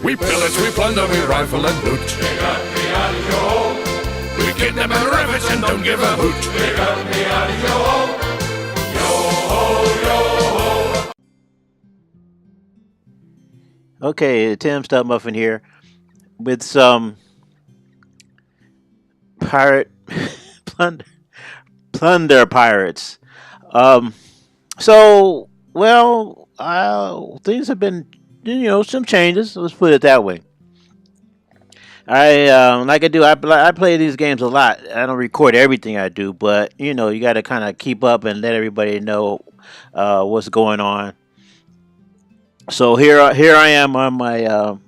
We pillage, we plunder, we rifle and loot. They got me out of your home. We kidnap and ravage and don't give a hoot. They got me out of your home. Yo ho, yo ho. Okay, Tim Stubmuffin here with some pirate plunder pirates. So well, things have been, some changes. Let's put it that way. Like I do. I play these games a lot. I don't record everything I do, but you got to kind of keep up and let everybody know what's going on. So here I am on my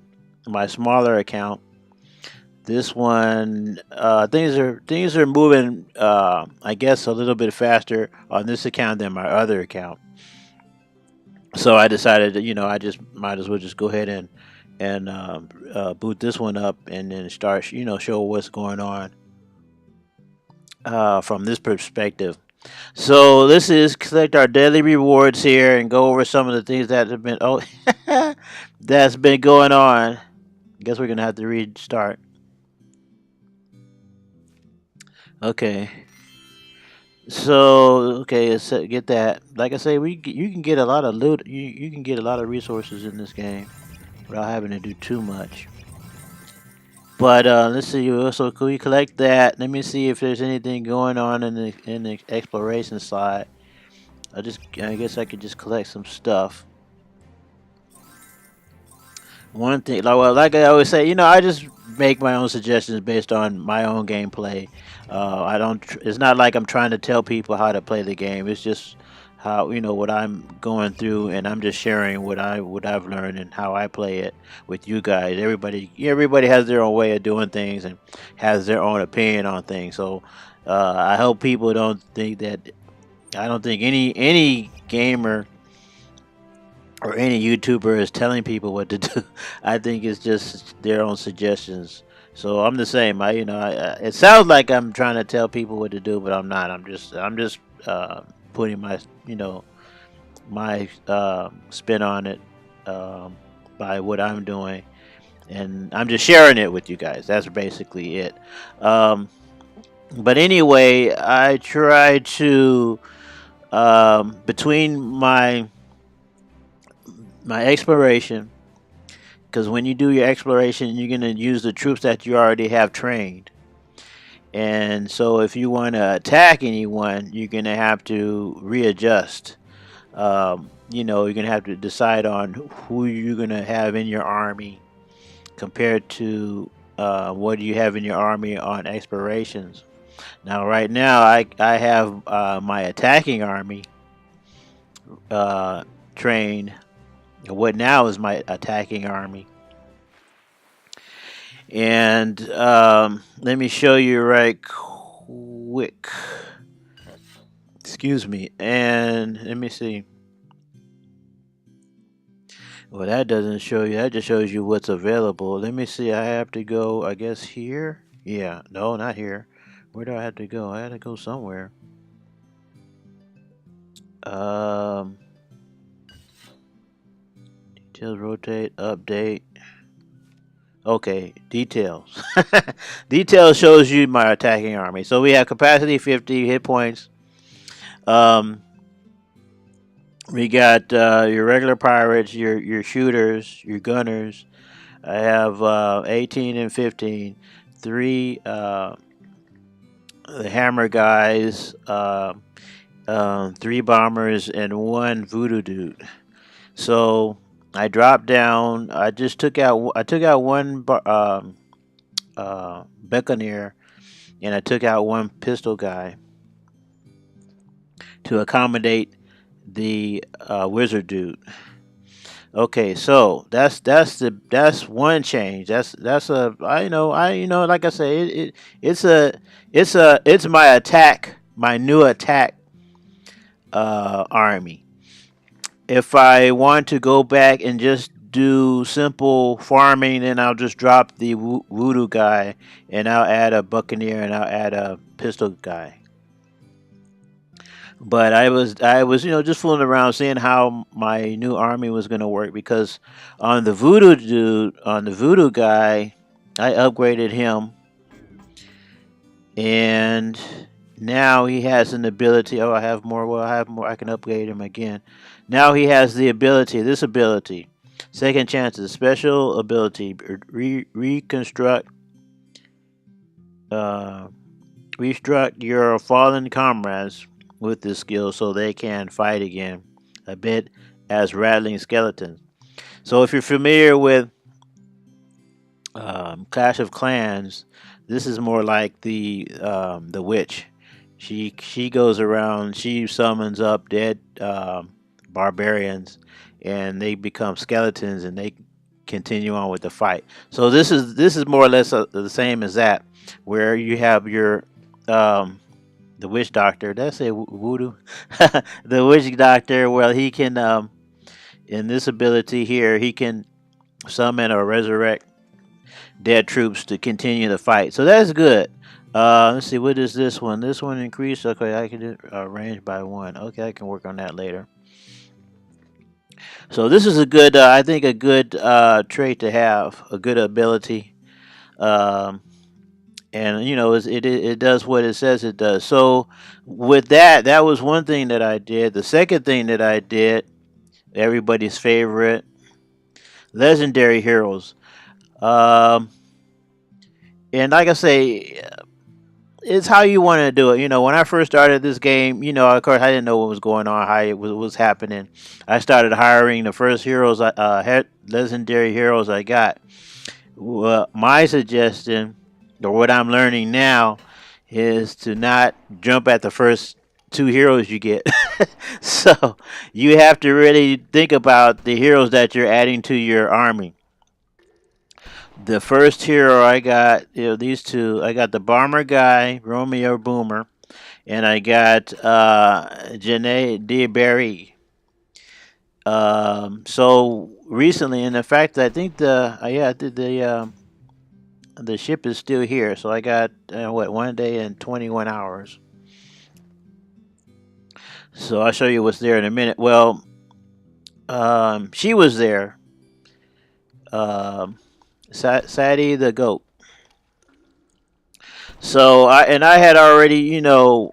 smaller account. This one, things are moving, I guess, a little bit faster on this account than my other account. So I decided that, I just might as well just go ahead and boot this one up and then start, show what's going on from this perspective. So this is collect our daily rewards here and go over some of the things that have been that's been going on. I guess we're gonna have to restart. Okay. So let's get that. Like I say, you can get a lot of loot. You can get a lot of resources in this game without having to do too much. But let's see. Also, could we collect that? Let me see if there's anything going on in the exploration side. I guess I could just collect some stuff. One thing, like I always say, I just make my own suggestions based on my own gameplay. I don't. It's not like I'm trying to tell people how to play the game. It's just how what I'm going through, and I'm just sharing what I've learned and how I play it with you guys. Everybody has their own way of doing things and has their own opinion on things. So I hope people don't think that. I don't think any gamer or any YouTuber is telling people what to do. I think it's just their own suggestions. So I'm the same. It sounds like I'm trying to tell people what to do, but I'm not. I'm just putting my my spin on it by what I'm doing, and I'm just sharing it with you guys. That's basically it. But anyway, I try to between my exploration, because when you do your exploration, you're going to use the troops that you already have trained. And so if you want to attack anyone, you're going to have to readjust. You're going to have to decide on who you're going to have in your army compared to what you have in your army on explorations. Now, right now, I have my attacking army trained. What now is my attacking army. And let me show you right quick. Excuse me. And let me see. Well, that doesn't show you. That just shows you what's available. Let me see. I have to go, I guess, here. Yeah. No, not here. Where do I have to go? I had to go somewhere. Details, rotate, update. Okay, details. Details shows you my attacking army. So we have capacity 50, hit points. We got your regular pirates, your shooters, your gunners. I have 18 and 15. 3 the hammer guys, 3 bombers, and 1 voodoo dude. So I dropped down. I took out 1 buccaneer, and I took out 1 pistol guy to accommodate the wizard dude. Okay, so that's one change. That's a like I say, it's my attack, my new attack army. If I want to go back and just do simple farming, then I'll just drop the voodoo guy and I'll add a buccaneer and I'll add a pistol guy. But I was just fooling around, seeing how my new army was gonna work because on the voodoo guy, I upgraded him, and now he has an ability. Oh, I have more. Well, I have more. I can upgrade him again. Now he has the ability. This ability, second chances, special ability, reconstruct. Uh, Restruct your fallen comrades with this skill so they can fight again, a bit as rattling skeletons. So if you're familiar with Clash of Clans, this is more like the witch. She goes around. She summons up dead barbarians, and they become skeletons, and they continue on with the fight. So this is more or less the same as that, where you have your the witch doctor. Did I say voodoo? The witch doctor. Well, he can in this ability here, he can summon or resurrect dead troops to continue the fight. So that's good. Let's see, what is this one? This one increased. Okay, I can do range by one. Okay, I can work on that later. So this is a good, I think, a good trait to have, a good ability, um, and it does what it says it does. So with that, that was one thing that I did. The second thing that I did, everybody's favorite, legendary heroes. Um, and like I say, it's how you want to do it. When I first started this game, of course, I didn't know what was going on, how it was happening. I started hiring the first heroes, legendary heroes I got. Well, my suggestion, or what I'm learning now, is to not jump at the first two heroes you get. So you have to really think about the heroes that you're adding to your army. The first hero I got, these two. I got the bomber guy, Romeo Boomer, and I got Janae DeBerry. So recently, and in fact, I think the ship is still here. So I got what, 1 day and 21 hours. So I'll show you what's there in a minute. Well, she was there. Um, Sadie the goat. So I had already read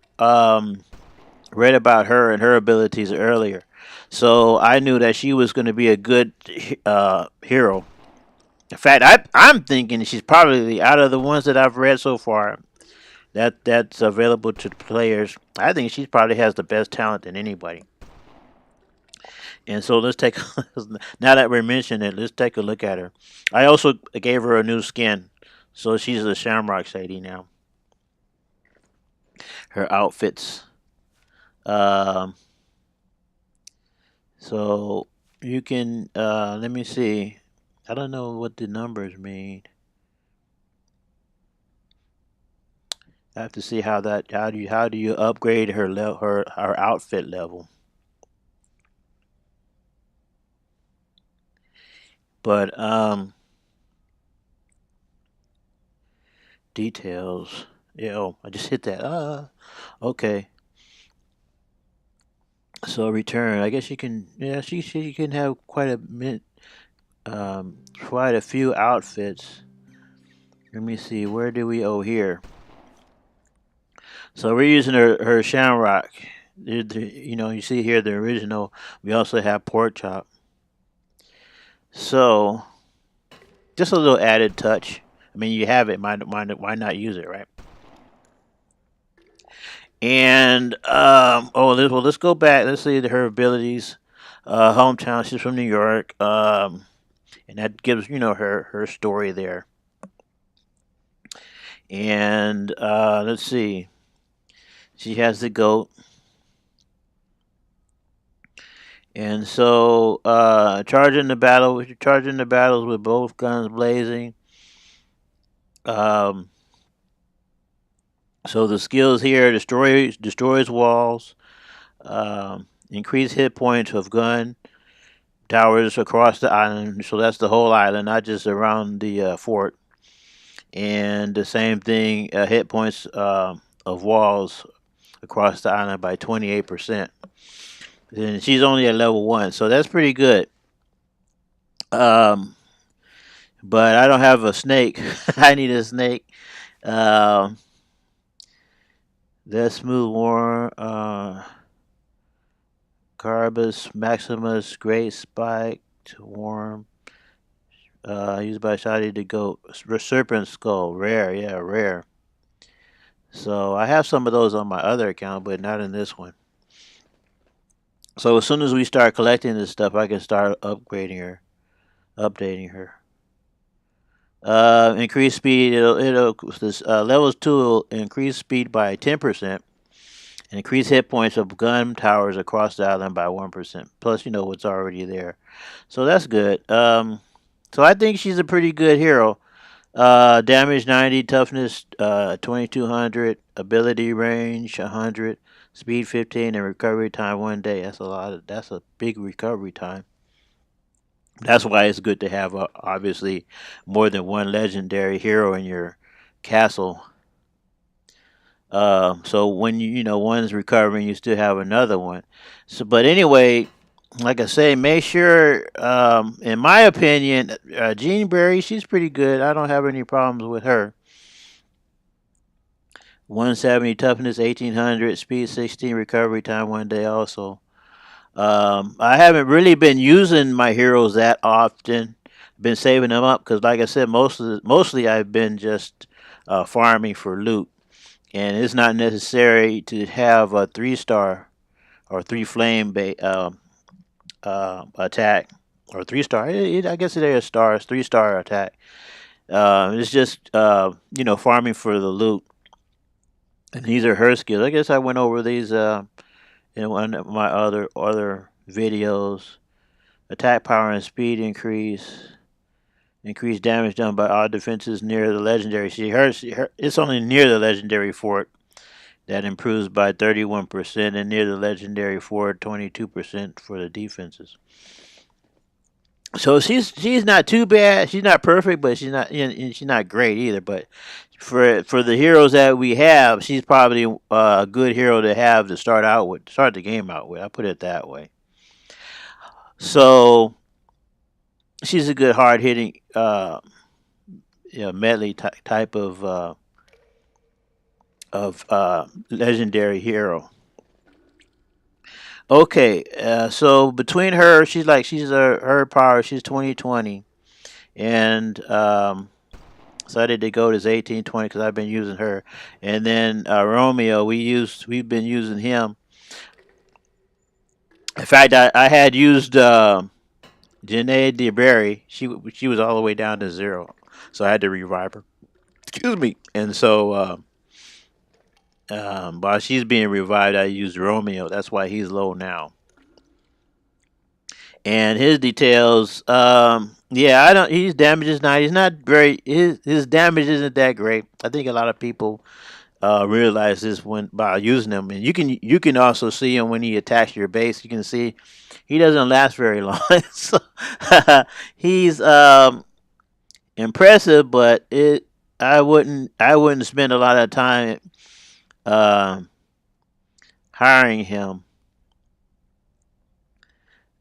about her and her abilities earlier, so I knew that she was going to be a good hero. In fact, I'm thinking she's probably, out of the ones that I've read so far, that's available to the players. I think she probably has the best talent than anybody. And so let's take now that we're mentioning it, let's take a look at her. I also gave her a new skin, so she's a Shamrock Sadie now. Her outfits. Um, so you can let me see. I don't know what the numbers mean. I have to see how do you upgrade her outfit level. But details. Yeah, oh, I just hit that. Okay. So return. I guess you can. Yeah, she can have quite a few outfits. Let me see. Where do we? Oh, here. So we're using her Shamrock. You see here the original. We also have pork chop. So just a little added touch. I mean, you have it. Why not use it, right? And let's go back. Let's see her abilities. Hometown. She's from New York. And that gives her story there. And let's see. She has the goat. And so, charging the battles with both guns blazing. Um, so the skills here: destroys walls, increase hit points of gun towers across the island. So that's the whole island, not just around the fort. And the same thing, hit points of walls across the island by 28%. And she's only at level 1, so that's pretty good. Um, but I don't have a snake. I need a snake. Um, that's smooth war. Carbus Maximus Great Spiked Worm. Used by Sadie to go Serpent Skull. Rare, yeah, rare. So I have some of those on my other account, but not in this one. So as soon as we start collecting this stuff, I can start upgrading her, updating her. Increase speed. It'll this levels 2 will increase speed by 10%. And increase hit points of gun towers across the island by 1%. Plus, you know what's already there, so that's good. So I think she's a pretty good hero. Damage 90, toughness 2200, ability range 100, speed 15, and recovery time 1 day. That's a lot. That's a big recovery time. That's why it's good to have obviously more than one legendary hero in your castle. So when you know one's recovering, you still have another one. So, but anyway, like I say, make sure. In my opinion, Jean Berry, she's pretty good. I don't have any problems with her. 170 toughness, 1800 speed, 16 recovery time 1 day. Also, I haven't really been using my heroes that often. Been saving them up because, like I said, mostly I've been just farming for loot, and it's not necessary to have a 3 star or 3 flame attack or 3 star. I guess it is stars, 3 star attack. It's just farming for the loot, and these are her skills. I guess I went over these in one of my other videos. Attack power and speed increase. Increased damage done by all defenses near the legendary. It's only near the legendary fort that improves by 31%, and near the legendary fort 22% for the defenses. So she's not too bad. She's not perfect, but she's not great either. But for the heroes that we have, she's probably a good hero to have to start the game out with. I put it that way. So she's a good hard hitting medley type of legendary hero. Okay, so between her, her power. She's 2020, and decided to go to 1820 because I've been using her, and then Romeo. We've been using him. In fact, I had used Janae DeBerry. She was all the way down to 0, so I had to revive her. Excuse me, and so. While she's being revived, I used Romeo. That's why he's low now. And his details, yeah, I don't. His damage is not. He's not very. His damage isn't that great. I think a lot of people realize this when by using him, and you can also see him when he attacks your base. You can see he doesn't last very long. So he's impressive, but I wouldn't spend a lot of time uh, hiring him.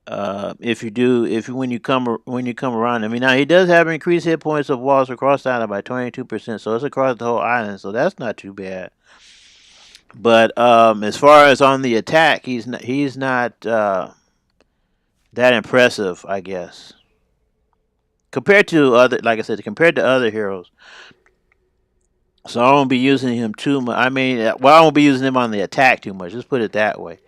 If when you come around, I mean, now he does have increased hit points of walls across the island by 22%, so it's across the whole island, so that's not too bad. But as far as on the attack, he's not that impressive, I guess, compared to other, like I said, compared to other heroes. So I won't be using him too much. I mean, I won't be using him on the attack too much. Let's put it that way.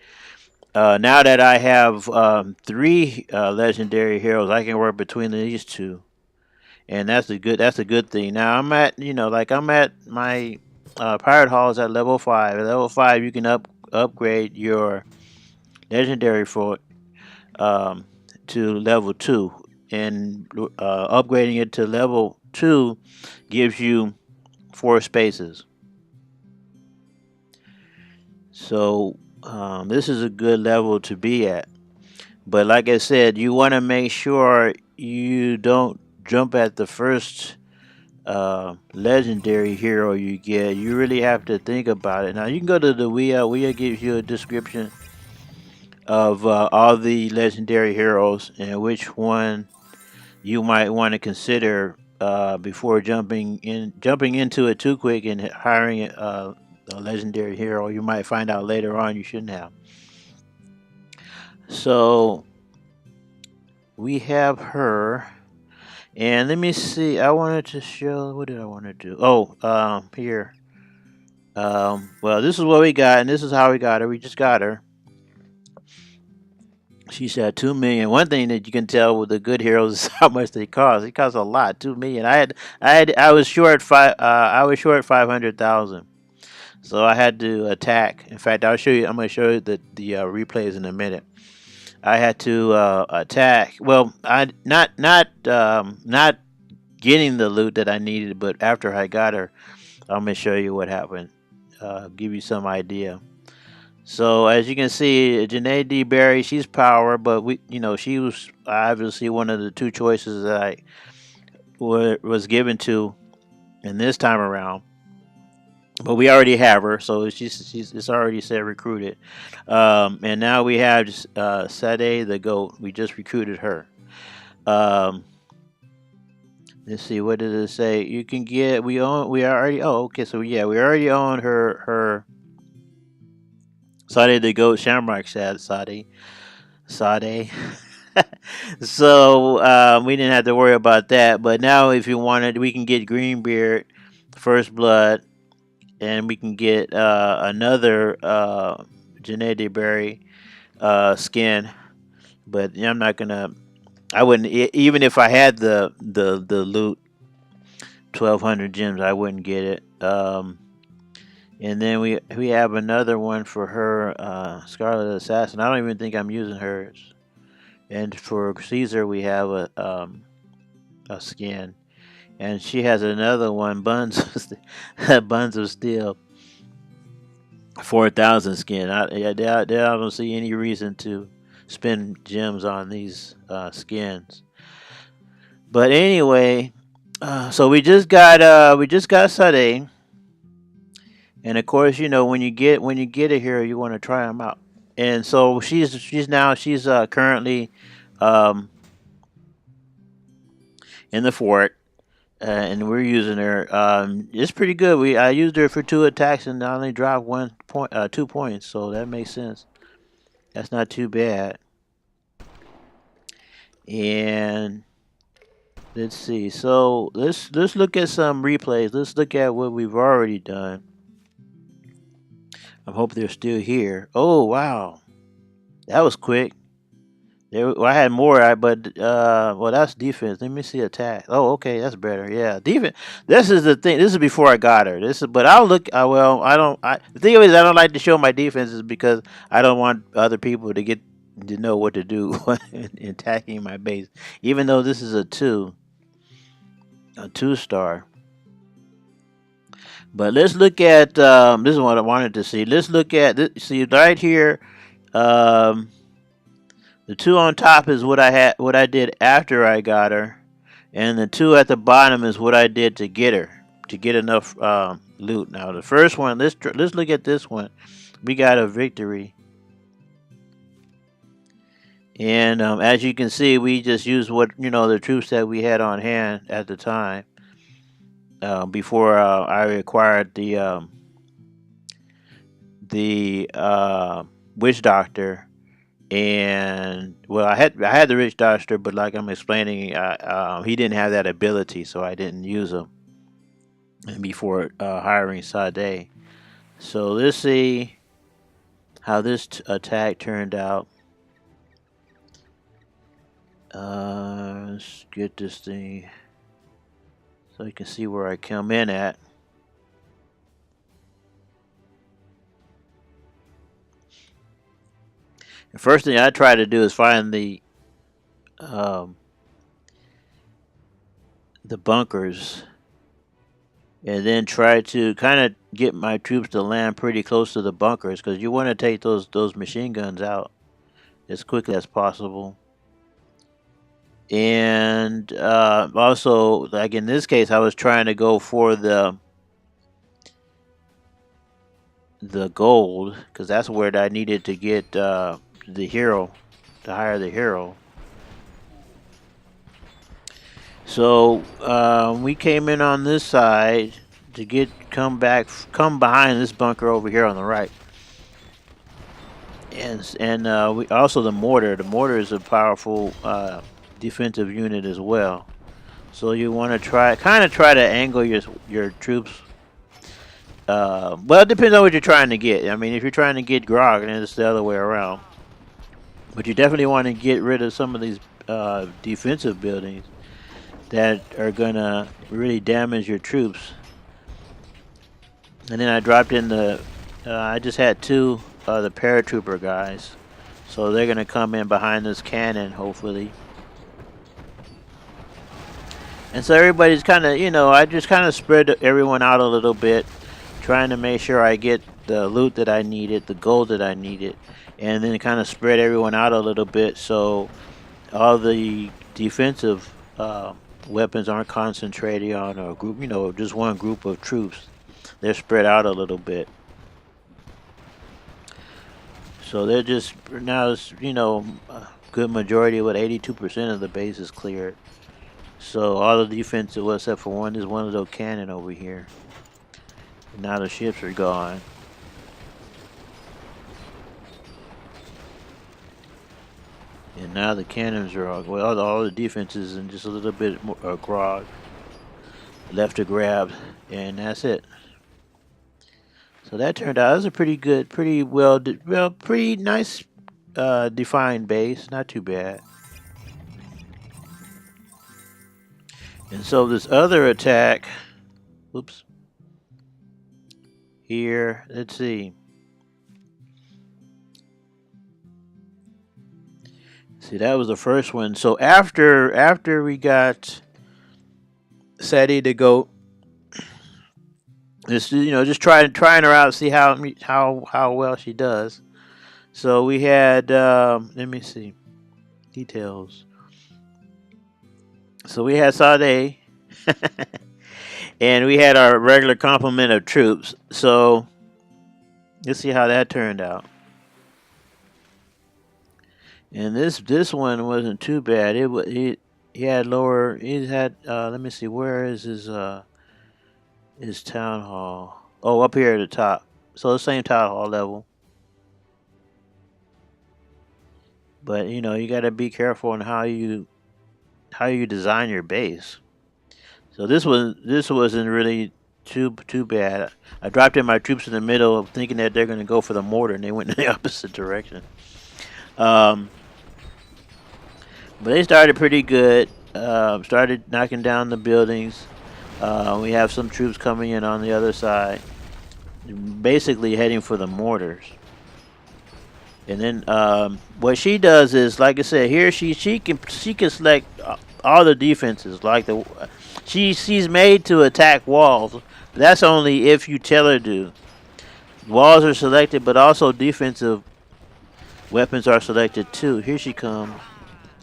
Now that I have 3 legendary heroes, I can work between these two, and that's a good thing. Now I'm at my pirate hall is at level 5. At level 5, you can upgrade your legendary fort um, to level 2, and upgrading it to level 2 gives you 4 spaces. So this is a good level to be at. But like I said, you want to make sure you don't jump at the first legendary hero you get, you really have to think about it. Now you can go to the Wii. Wii gives you a description of all the legendary heroes and which one you might want to consider before jumping into it too quick and hiring a legendary hero. You might find out later on you shouldn't have. So we have her. And let me see. I wanted to show. What did I want to do? Oh, here. Well, this is what we got, and this is how we got her. We just got her. She said 2 million. One thing that you can tell with the good heroes is how much they cost. It costs a lot. 2 million. I was short 500,000. So I had to attack. In fact, I'll show you. I'm going to show you the replays in a minute. I had to attack. Well, I not getting the loot that I needed, but after I got her, I'm gonna show you what happened. Give you some idea. So as you can see, Janae D. Berry, she's power, but she was obviously one of the two choices that I was given to in this time around. But we already have her, so it's already said recruited. And now we have Sadie the goat. We just recruited her. Let's see, what did it say? You can get we already okay, so yeah, we already own her Sadie the goat Shamrock Sadie. So we didn't have to worry about that. But now if you wanted, we can get Greenbeard, First Blood. And we can get another Janae Berry skin, but I'm not gonna. I wouldn't even if I had the loot, 1,200 gems. I wouldn't get it. And then we have another one for her, Scarlet Assassin. I don't even think I'm using hers. And for Caesar, we have a skin. And she has another one, Buns of Steel, 4,000 skin. I don't see any reason to spend gems on these skins. But anyway, so we just got Sadie, and of course, when you get a hero, you want to try them out. And so she's currently in the fort. And we're using her. It's pretty good. I used her for 2 attacks and I only dropped 2 points, so that makes sense. That's not too bad. And let's see. So let's look at some replays. Let's look at what we've already done. I hope they're still here. Oh wow, that was quick. I had more, but well, that's defense. Let me see attack. Oh, okay, that's better. Yeah, defense. This is the thing. This is before I got her. But I'll look. Well, I don't. The thing is, I don't like to show my defenses because I don't want other people to get to know what to do in attacking my base. Even though this is a 2-star. But let's look at. This is what I wanted to see. Let's look at this. See right here. The 2 on top is what I did after I got her, and the 2 at the bottom is what I did to get her, to get enough loot. Now the first one, let's look at this one. We got a victory, and as you can see, we just used the troops that we had on hand at the time before I acquired the witch doctor. And well, I had the rich doctor, but like I'm explaining, he didn't have that ability, so I didn't use him. And before hiring Sadie, so let's see how this attack turned out. Let's get this thing so you can see where I come in at. The first thing I try to do is find the bunkers, and then try to kind of get my troops to land pretty close to the bunkers, because you want to take those machine guns out as quickly as possible. And also, like in this case, I was trying to go for the gold because that's where I needed to get the hero, to hire the hero. So we came in on this side to come behind this bunker over here on the right. And we also the mortar. The mortar is a powerful defensive unit as well. So you want to try to angle your troops. Well, it depends on what you're trying to get. I mean, if you're trying to get Grog, then it's the other way around. But you definitely want to get rid of some of these defensive buildings that are gonna really damage your troops. And then I dropped in I just had two the paratrooper guys, so they're gonna come in behind this cannon hopefully. And so everybody's kind of, I just kind of spread everyone out a little bit, trying to make sure I get the loot that I needed, the gold that I needed, and then kind of spread everyone out a little bit so all the defensive weapons aren't concentrated on a group, just one group of troops. They're spread out a little bit. So they're just, now it's, a good majority, 82% of the base is cleared. So all the defense, except for one, there's one little cannon over here. And now the ships are gone. And now the cannons are all the defenses and just a little bit more Grog left to grab, and that's it. So that turned out, it was a pretty good, pretty pretty nice defined base, not too bad. And so this other attack, oops, here, let's see. See, that was the first one. So after we got Sadie to go, just trying her out, see how well she does. So we had let me see details. So we had Sadie, and we had our regular complement of troops. So let's see how that turned out. And this one wasn't too bad. He had lower. He had let me see, where is his town hall? Oh, up here at the top. So the same town hall level. But you got to be careful on how you design your base. So this wasn't really too bad. I dropped in my troops in the middle, thinking that they're going to go for the mortar, and they went in the opposite direction. But they started pretty good. Started knocking down the buildings. We have some troops coming in on the other side, basically heading for the mortars. And then what she does is, like I said, here she can select all the defenses. She's made to attack walls. But that's only if you tell her to. Walls are selected, but also defensive weapons are selected too. Here she comes.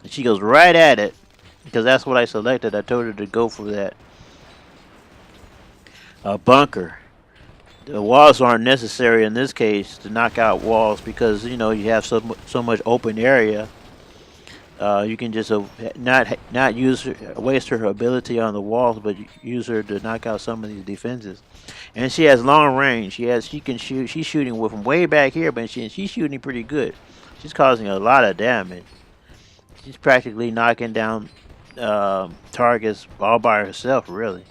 And she goes right at it, because that's what I selected. I told her to go for that bunker. The walls aren't necessary in this case to knock out walls, because you have so much open area. You can just not waste her ability on the walls, but use her to knock out some of these defenses. And she has long range. She can shoot. She's shooting from way back here, but she's shooting pretty good. She's causing a lot of damage. She's practically knocking down targets all by herself, really.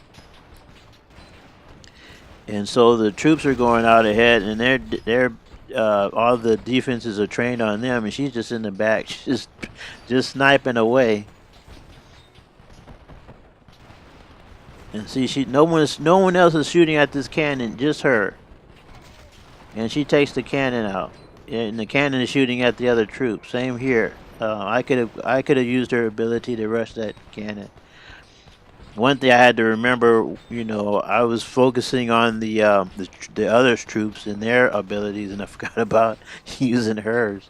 And so the troops are going out ahead, and they're all the defenses are trained on them, and she's just in the back, just sniping away. And see, no one else is shooting at this cannon, just her. And she takes the cannon out, and the cannon is shooting at the other troops. Same here. I could have used her ability to rush that cannon. One thing I had to remember, I was focusing on the other troops and their abilities, and I forgot about using hers.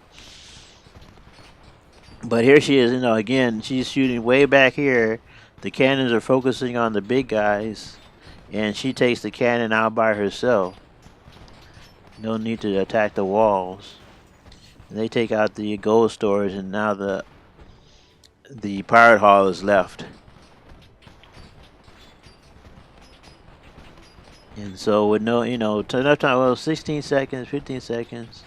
But here she is, again, she's shooting way back here. The cannons are focusing on the big guys, and she takes the cannon out by herself. No need to attack the walls. And they take out the gold storage, and now the pirate hall is left. And so with no, enough time, well, 16 seconds, 15 seconds.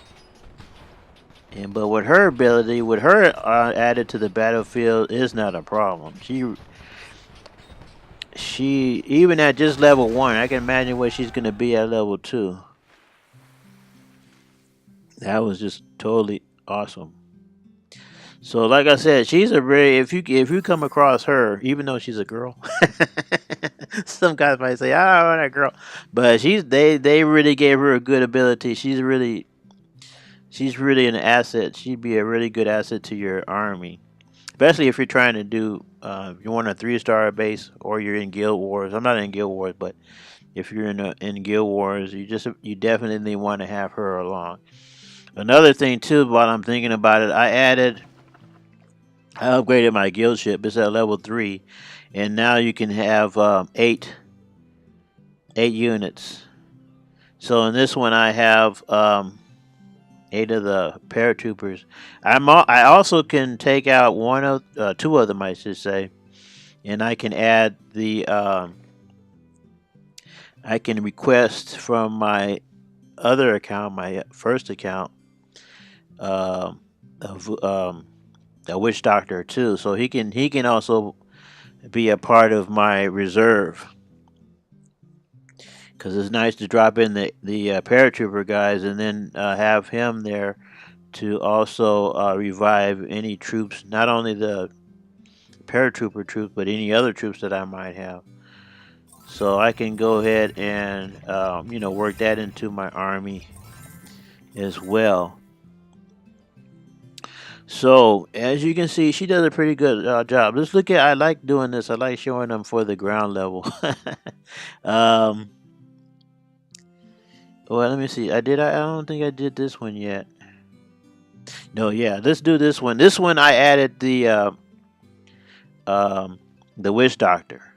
But with her ability, with her added to the battlefield, is not a problem. She even at just level 1, I can imagine what she's gonna be at level 2. That was just totally awesome. So like I said, she's a very if you come across her, even though she's a girl, some guys might say, "I don't want a girl," but they really gave her a good ability. She's really an asset. She'd be a really good asset to your army, especially if you're trying to do you want a 3-star base or you're in Guild Wars. I'm not in Guild Wars, but if you're in Guild Wars, you definitely want to have her along. Another thing too, while I'm thinking about it, I upgraded my guild ship. It's at level 3, and now you can have 8 units. So in this one, I have 8 of the paratroopers. I also can take out 2 of them, I should say, and I can add I can request from my other account, my first account, of a witch doctor too, so he can also be a part of my reserve, because it's nice to drop in the paratrooper guys and then have him there to also revive any troops, not only the paratrooper troops but any other troops that I might have. So I can go ahead and work that into my army as well. So, as you can see, she does a pretty good job. Let's look at, I like doing this. I like showing them for the ground level. Well, let me see. I don't think I did this one yet. No, yeah, let's do this one. This one I added the witch doctor.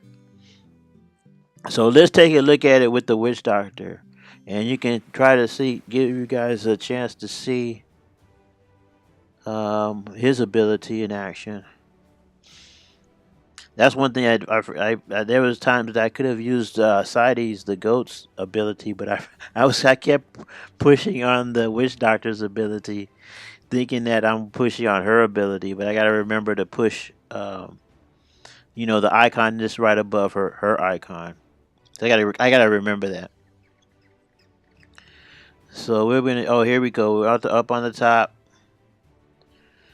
So let's take a look at it with the witch doctor, and you can try to give you guys a chance to see his ability in action. That's one thing I there was times that I could have used Sadie's, the goat's ability, but I kept pushing on the witch doctor's ability, thinking that I'm pushing on her ability, but I got to remember to push the icon just right above her icon. So I gotta remember that. So we're gonna, here we go. We're up on the top.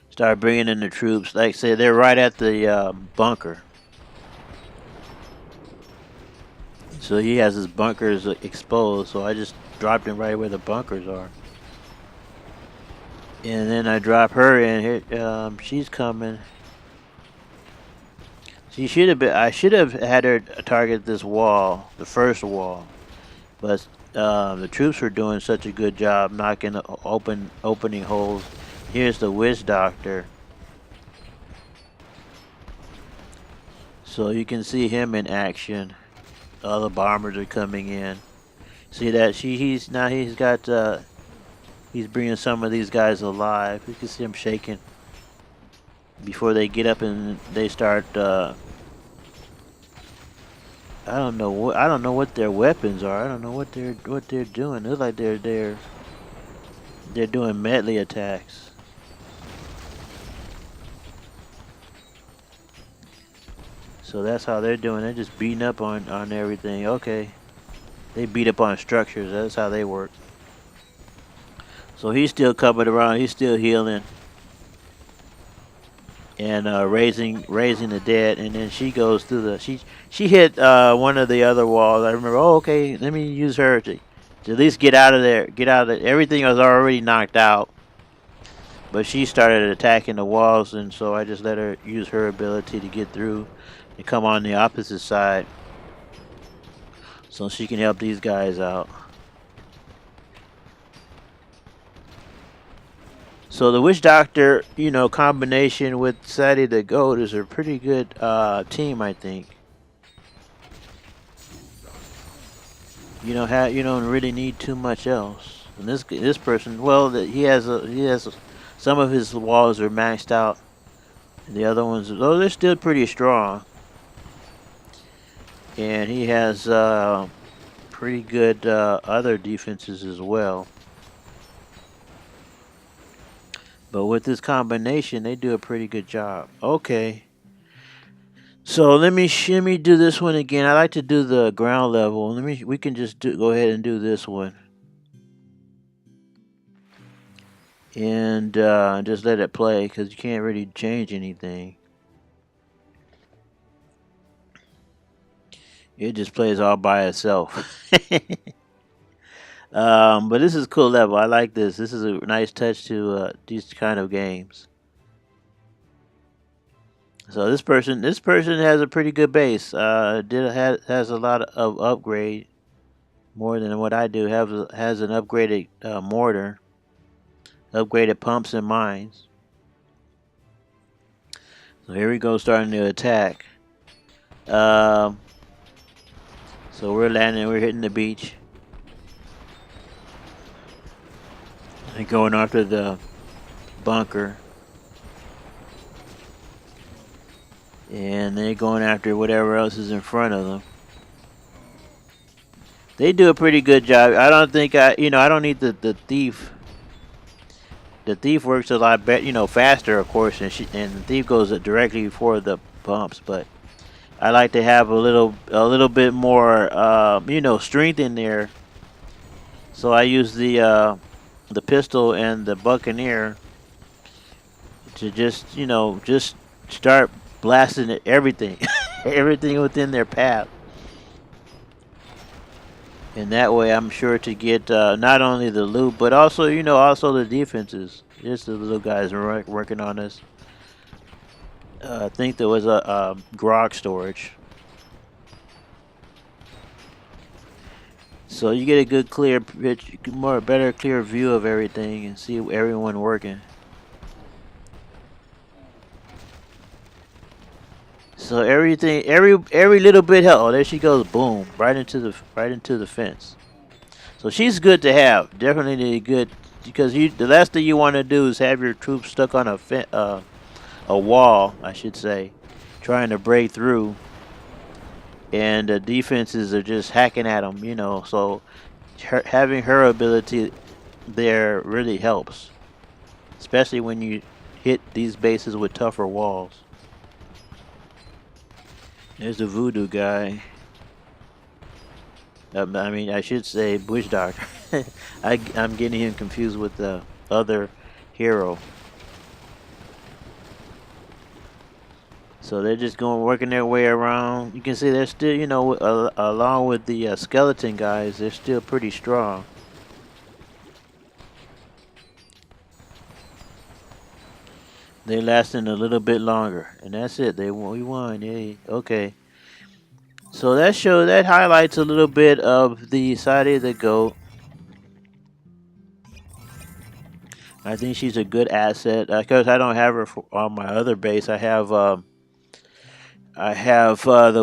Start bringing in the troops. Like I said, they're right at the bunker. So he has his bunkers exposed. So I just dropped him right where the bunkers are. And then I drop her in here. She's coming. She should have been. I should have had her target this wall, the first wall, but the troops were doing such a good job knocking opening holes. Here's the witch doctor. So you can see him in action. All the bombers are coming in. See that he's bringing some of these guys alive. You can see him shaking before they get up and they start. I don't know what their weapons are. I don't know what they're doing. It looks like they're doing medley attacks. So that's how they're doing. They're just beating up on everything. Okay. They beat up on structures. That's how they work. So he's still coming around. He's still healing. And raising the dead. And then she goes through the... She hit one of the other walls. I remember, okay, let me use her to at least get out of there. Get out of there. Everything was already knocked out. But she started attacking the walls. And so I just let her use her ability to get through. And come on the opposite side so she can help these guys out. So the Witch Doctor, combination with Sadie the Goat is a pretty good team, I think. You don't really need too much else. And this person, well, he has some of his walls are maxed out. And the other ones, though, they're still pretty strong. And he has pretty good other defenses as well. But with this combination, they do a pretty good job. Okay. So let me do this one again. I like to do the ground level. We can just go ahead and do this one. And just let it play because you can't really change anything. It just plays all by itself. But this is a cool level. I like this. This is a nice touch to these kind of games. So this person has a pretty good base. Has a lot of upgrade, more than what I do. Has an upgraded mortar, upgraded pumps and mines. So here we go, starting to attack. So we're landing. We're hitting the beach. And going after the bunker. And they're going after whatever else is in front of them. They do a pretty good job. I don't think I don't need the thief. The thief works a lot better, faster, of course, and the thief goes directly before the pumps. But I like to have a little bit more, strength in there. So I use the pistol and the buccaneer to just start blasting at everything, everything within their path. And that way, I'm sure to get not only the loot, but also, also the defenses. Just the little guys working on this. I think there was a grog storage. So you get a good clear pitch, better clear view of everything and see everyone working. So everything, every little bit help. Oh, there she goes! Boom! Right into the fence. So she's good to have. Definitely good because the last thing you want to do is have your troops stuck on a wall, I should say, trying to break through, and the defenses are just hacking at them. So having her ability there really helps, especially when you hit these bases with tougher walls. There's the voodoo guy. I should say Bush Doctor. I'm getting him confused with the other hero. So they're just working their way around. You can see they're still, along with the skeleton guys, they're still pretty strong. They lasting a little bit longer, and that's it. We won. Yay. Okay. So that highlights a little bit of the Sadie of the Goat. I think she's a good asset because I don't have her on my other base. I have the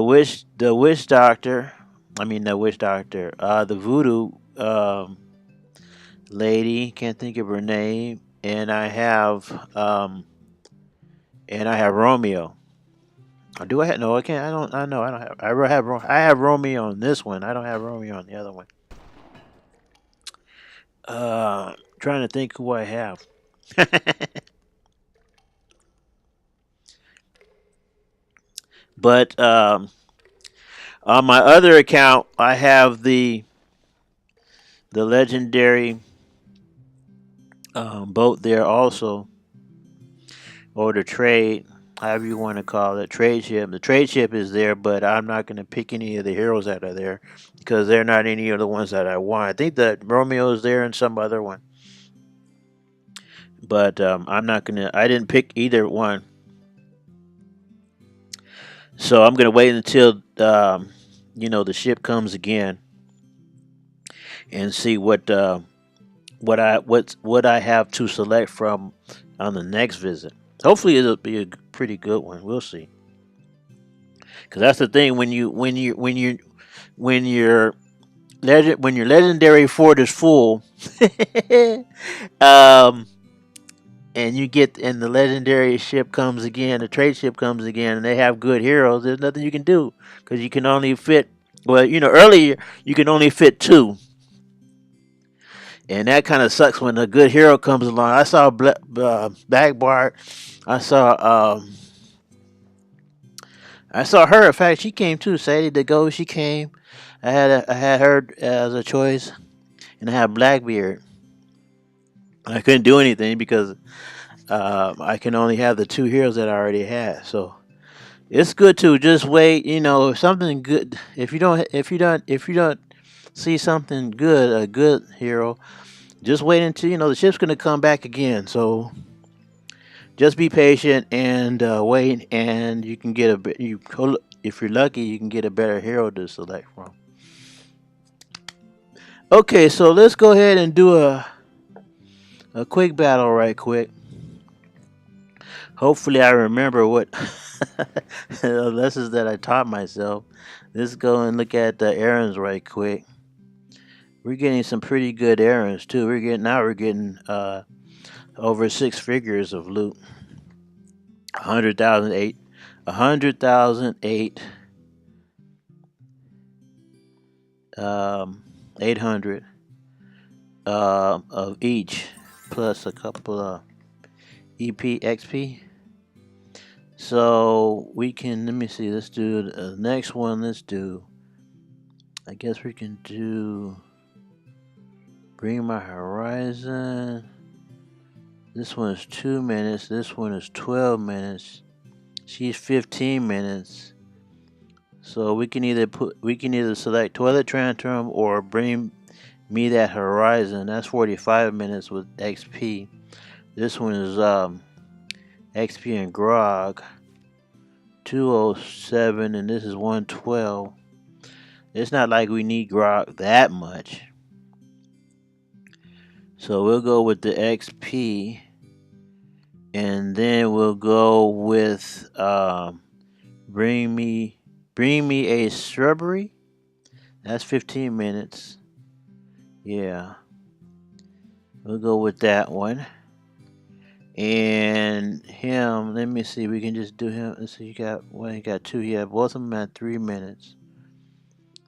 witch doctor. I mean the witch doctor. The voodoo lady. Can't think of her name. And I have Romeo. Or do I have no? I can't. I don't. I know. I don't have. I have Romeo on this one. I don't have Romeo on the other one. Trying to think who I have. But on my other account, I have the legendary boat there also, or the trade, however you want to call it, trade ship. The trade ship is there, but I'm not going to pick any of the heroes that are there because they're not any of the ones that I want. I think that Romeo is there and some other one, but I'm not going to. I didn't pick either one, so I'm going to wait until the ship comes again and see what what I have to select from on the next visit. Hopefully, it'll be a pretty good one. We'll see. Because that's the thing when your legendary fort is full, um, and the legendary ship comes again, the trade ship comes again, and they have good heroes. There's nothing you can do because you can only fit. Well, earlier you can only fit two, and that kind of sucks when a good hero comes along. I saw Bagbart. I saw I saw her. In fact, she came too. Sadie the Ghost. She came. I had her as a choice, and I had Blackbeard. I couldn't do anything because I can only have the two heroes that I already had. So it's good to just wait. If something good. If you don't see something good, a good hero, just wait until the ship's gonna come back again. So just be patient and wait, and you can get a bit. If you're lucky, you can get a better hero to select from. Okay, so let's go ahead and do a quick battle right quick. Hopefully, I remember what the lessons that I taught myself. Let's go and look at the errands right quick. We're getting some pretty good errands too. We're getting over six figures of loot. 100,008, 100,008, 800 of each, plus a couple of EP XP. So we can, let me see, let's do the next one. I guess we can do Bring My Horizon. This one is 2 minutes. This one is 12 minutes. She's 15 minutes. So we can either select Toilet Tantrum or Bring Me That Horizon. That's 45 minutes with XP. This one is XP and Grog 207, and this is 112. It's not like we need Grog that much. So we'll go with the XP, and then we'll go with Bring Me a Shrubbery. That's 15 minutes. Yeah. We'll go with that one. And him, let me see, we can just do him. Let's see, he got two. Yeah, both of them at 3 minutes.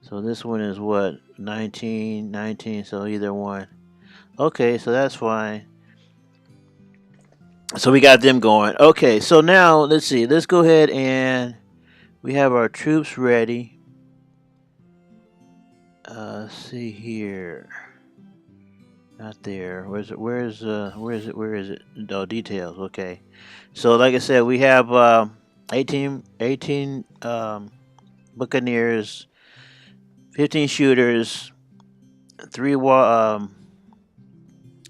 So this one is what? 19, so either one. Okay, so that's fine. So we got them going. Okay, so now let's see. Let's go ahead and we have our troops ready. Let's see here. Not there. Where is it? Oh, details. Okay. So like I said, we have 18 Buccaneers, 15 shooters, 3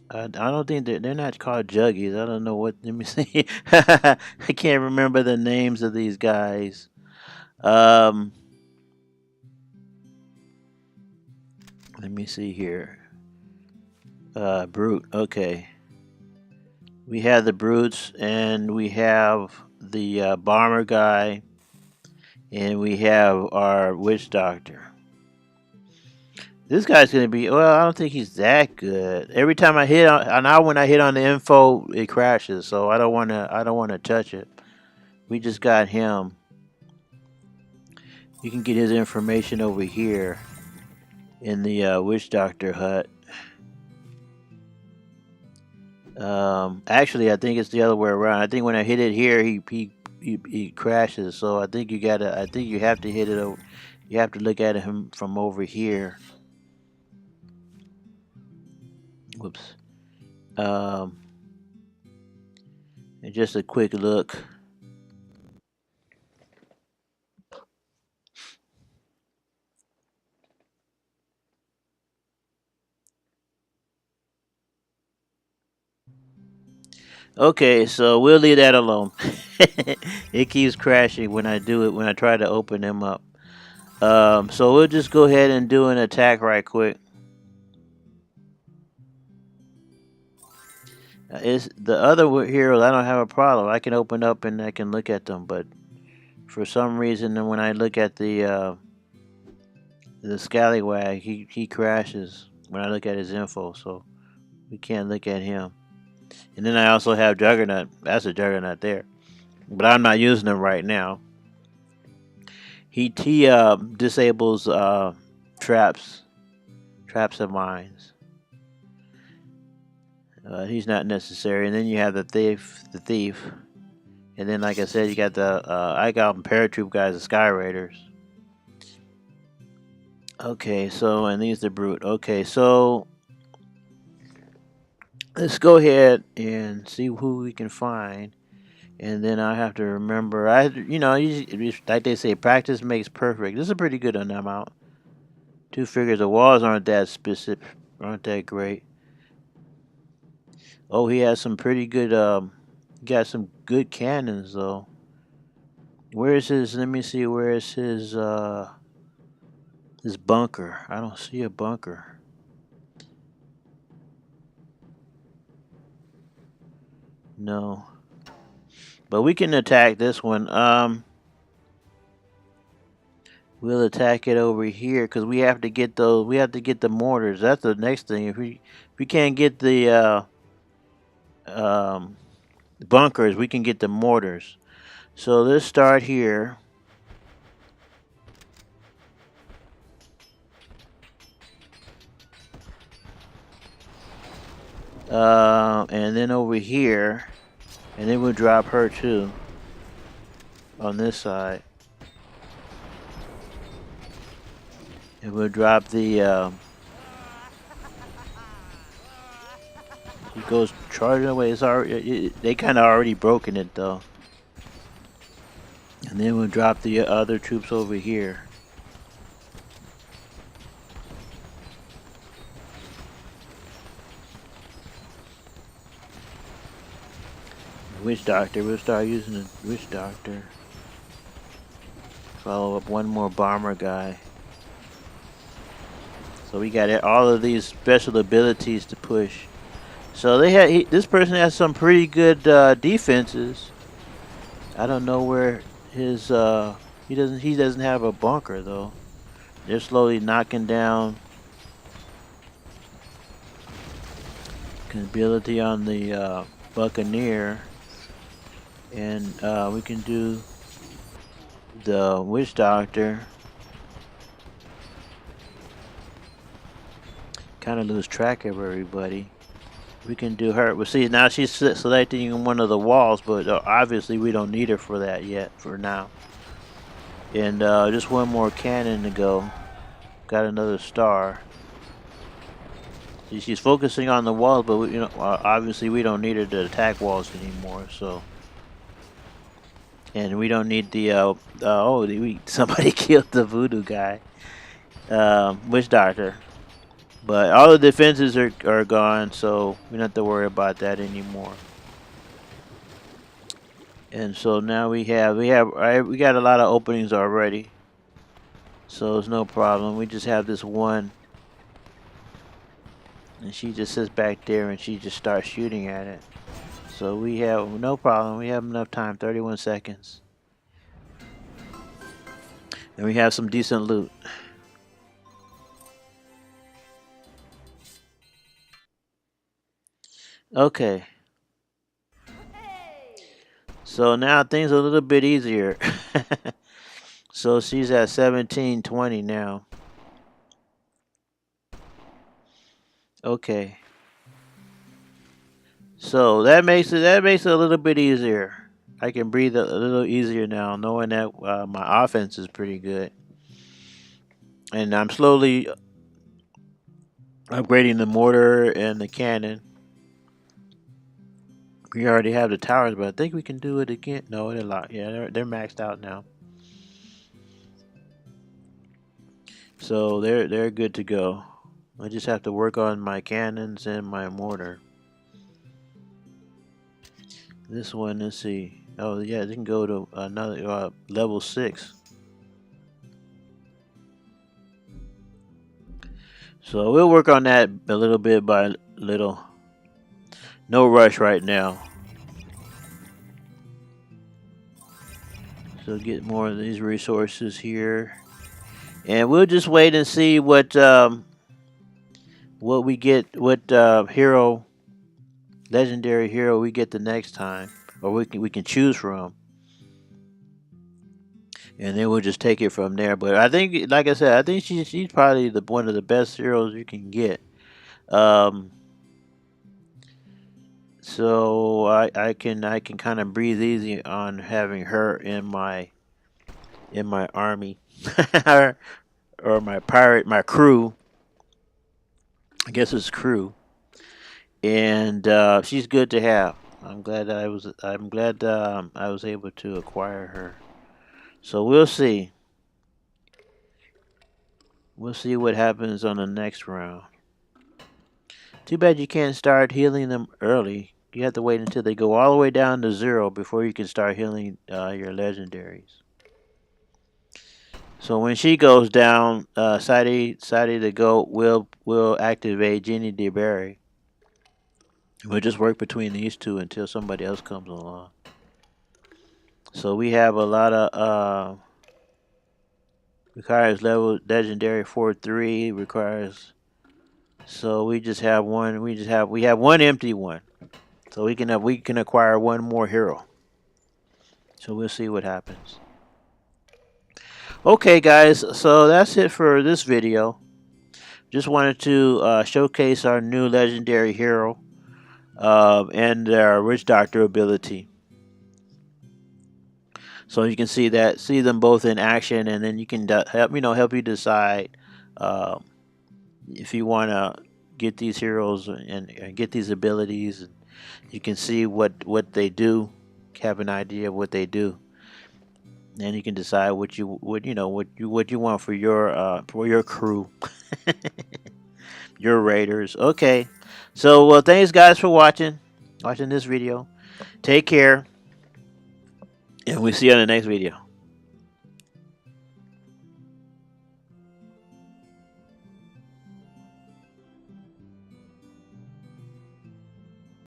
I don't think they're not called juggies. I don't know what. Let me see. I can't remember the names of these guys. Let me see here. Brute. Okay. We have the brutes, and we have the bomber guy, and we have our witch doctor. This guy's gonna be. Well, I don't think he's that good. Every time I hit on, now when I hit on the info, it crashes. So I don't wanna touch it. We just got him. You can get his information over here in the witch doctor hut. Actually, I think it's the other way around. I think when I hit it here, he crashes. So I think you have to hit it over. You have to look at him from over here. Whoops. And just a quick look. Okay, so we'll leave that alone. It keeps crashing when I do it, when I try to open them up. So we'll just go ahead and do an attack right quick. It's the other heroes. I don't have a problem. I can open up and I can look at them, but for some reason, when I look at the scallywag, he crashes when I look at his info, so we can't look at him. And then I also have Juggernaut. That's a Juggernaut there, but I'm not using him right now. He disables traps, traps of mines. He's not necessary. And then you have the thief, and then like I said, you got the I got them paratroop guys, the Sky Raiders. Okay, so and these the brute. Okay, so let's go ahead and see who we can find, and then I have to remember. Like they say, practice makes perfect. This is a pretty good amount. Two figures. The walls aren't that specific, aren't that great. Oh, he has some pretty good. Got some good cannons though. Where is his? Let me see. Where is his bunker? I don't see a bunker. No. But we can attack this one. We'll attack it over here because we have to get those. We have to get the mortars. That's the next thing. If we can't get the bunkers, we can get the mortars. So let's start here. And then over here, and then we'll drop her too on this side. And we'll drop the. He goes charging away. It's already. They kind of already broken it though. And then we'll drop the other troops over here. Witch Doctor. We'll start using the Witch Doctor. Follow up one more bomber guy. So we got all of these special abilities to push. So this person has some pretty good defenses. I don't know where his he doesn't have a bunker though. They're slowly knocking down ability on the Buccaneer, and we can do the Witch Doctor. Kind of lose track of everybody. We can do her. Well, see, now she's selecting one of the walls, but obviously we don't need her for that yet, for now. And just one more cannon to go. Got another star. See, she's focusing on the walls, but obviously we don't need her to attack walls anymore. So, and we don't need the somebody killed the voodoo guy, Witch Doctor. But all the defenses are gone, so we don't have to worry about that anymore. And so now we got a lot of openings already, so it's no problem. We just have this one, and she just sits back there and she just starts shooting at it. So we have no problem. We have enough time, 31 seconds, and we have some decent loot. Okay. So now things are a little bit easier. So she's at 1720 now. Okay. So that makes it a little bit easier. I can breathe a little easier now, knowing that my offense is pretty good, and I'm slowly upgrading the mortar and the cannon. We already have the towers, but I think we can do it again. No, they're locked. Yeah, they're maxed out now. So they're good to go. I just have to work on my cannons and my mortar. This one, let's see. Oh yeah, they can go to another level 6. So we'll work on that a little bit by little. No rush right now. So get more of these resources here, and we'll just wait and see what we get, what hero, legendary hero we get the next time, or we can choose from, and then we'll just take it from there. But I think, like I said, I think she's probably the one of the best heroes you can get. Um, so I can kind of breathe easy on having her in my army, or my crew. I guess it's crew, and she's good to have. I'm glad I was able to acquire her. So we'll see. We'll see what happens on the next round. Too bad you can't start healing them early. You have to wait until they go all the way down to 0 before you can start healing your legendaries. So when she goes down, Sadie the goat will activate Jenny DeBerry. We'll just work between these two until somebody else comes along. So we have a lot of requires level legendary 4-3 requires. So we just have one. We have one empty one. So we can acquire one more hero. So we'll see what happens. Okay, guys. So that's it for this video. Just wanted to showcase our new legendary hero and their Witch Doctor ability. So you can see them both in action, and then you can help you decide if you want to get these heroes and get these abilities. And you can see what they do, have an idea of what they do, and you can decide what you want for your crew, your raiders. Okay, so well, thanks guys for watching this video. Take care. And we'll see you on the next video.